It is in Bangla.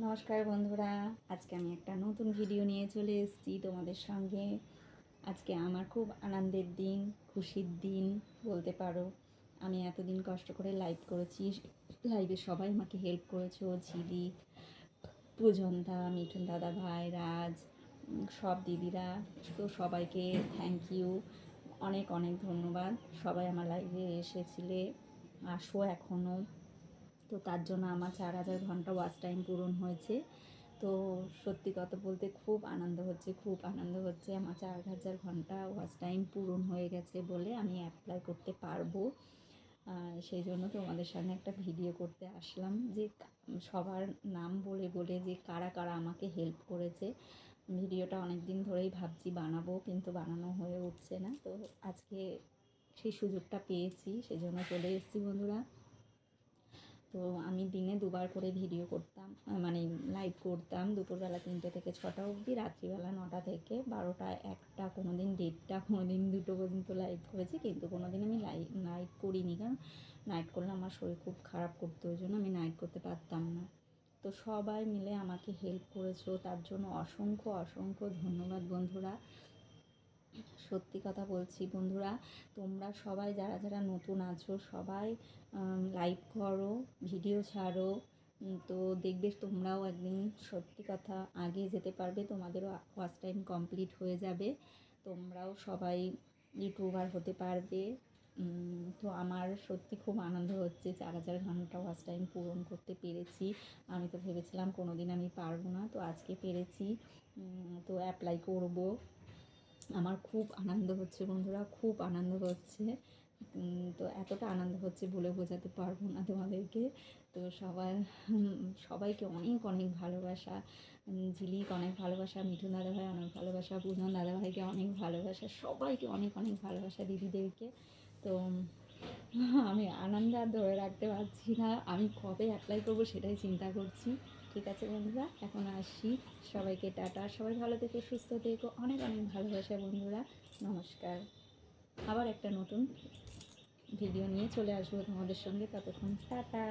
নমস্কার বন্ধুরা, আজকে আমি একটা নতুন ভিডিও নিয়ে চলে এসেছি তোমাদের সঙ্গে। আজকে আমার খুব আনন্দের দিন, খুশির দিন বলতে পারো। আমি এতদিন কষ্ট করে লাইভ করেছি, লাইভে সবাই আমাকে হেল্প করেছো, ঝিলিক, পূজনদা, মিঠুন দাদা ভাই, রাজ, সব দিদিরা, তো সবাইকে থ্যাংক ইউ, অনেক অনেক ধন্যবাদ। সবাই আমার লাইভে এসেছিলে, আসো এখনও। তো তার জন্য আমার 4,000 ঘন্টা ওয়াচ টাইম পূরণ হয়েছে। তো সত্যি কথা বলতে খুব আনন্দ হচ্ছে, খুব আনন্দ হচ্ছে। আমার 4,000 ঘন্টা ওয়াচ টাইম পূরণ হয়ে গেছে বলে আমি অ্যাপ্লাই করতে পারবো। সেই জন্য তোমাদের সঙ্গে একটা ভিডিও করতে আসলাম, যে সবার নাম বলে বলে যে কারা কারা আমাকে হেল্প করেছে। ভিডিওটা অনেক দিন ধরেই ভাবছি বানাবো, কিন্তু বানানো হয়ে উঠছে না। তো আজকে সেই সুযোগটা পেয়েছি, সেজন্য চলে এসেছি বন্ধুরা। তো আমি দিনে দুবার করে ভিডিও করতাম, মানে লাইভ করতাম। দুপুরবেলা 3টে থেকে 6টা অবধি, রাত্রিবেলা 9টা থেকে 12টা, 1টা, কোনো দিন 1:30, কোনো দিন 2টো পর্যন্ত লাইভ করেছি। কিন্তু কোনো দিন আমি নাইট করিনি, কারণ নাইট করলে আমার শরীর খুব খারাপ করতো, ওই জন্য আমি নাইট করতে পারতাম না। তো সবাই মিলে আমাকে হেল্প করেছো, তার জন্য অসংখ্য অসংখ্য ধন্যবাদ বন্ধুরা। সত্যি কথা বলছি বন্ধুরা, তোমরা সবাই যারা যারা নতুন আছো সবাই লাইভ করো, ভিডিও ছাড়ো। তো দেখবে তোমরাও একদিন সত্যি কথা এগিয়ে যেতে পারবে, তোমাদেরও ওয়াচ টাইম কমপ্লিট হয়ে যাবে, তোমরাও সবাই ইউটিউবার হতে পারবে। তো আমার সত্যি খুব আনন্দ হচ্ছে, 4,000 ঘন্টা ওয়াচ টাইম পূরণ করতে পেরেছি। আমি তো ভেবেছিলাম কোনো দিন আমি পারবো না, তো আজকে পেরেছি। তো অ্যাপ্লাই করব। আমার খুব আনন্দ হচ্ছে বন্ধুরা, খুব আনন্দ হচ্ছে। তো এতটা আনন্দ হচ্ছে বলে বোঝাতে পারবো না তোমাদেরকে। তো সবাইকে অনেক অনেক ভালোবাসা। ঝিলিক অনেক ভালোবাসা, মিঠুন দাদাভাই অনেক ভালোবাসা, পূজন দাদাভাইকে অনেক ভালোবাসা, সবাইকে অনেক অনেক ভালোবাসা, দিদিদেরকে। তো আমি আনন্দ আর ধরে রাখতে পারছি না, আমি কবে অ্যাপ্লাই করবো সেটাই চিন্তা করছি। ঠিক আছে বন্ধুরা, এখন আসি। সবাইকে টাটা, সবাই ভালো থেকো, সুস্থ থেকো, অনেক অনেক ভালোবাসা বন্ধুরা। নমস্কার। আবার একটা নতুন ভিডিও নিয়ে চলে আসবো তোমাদের সঙ্গে, ততক্ষণ টাটা।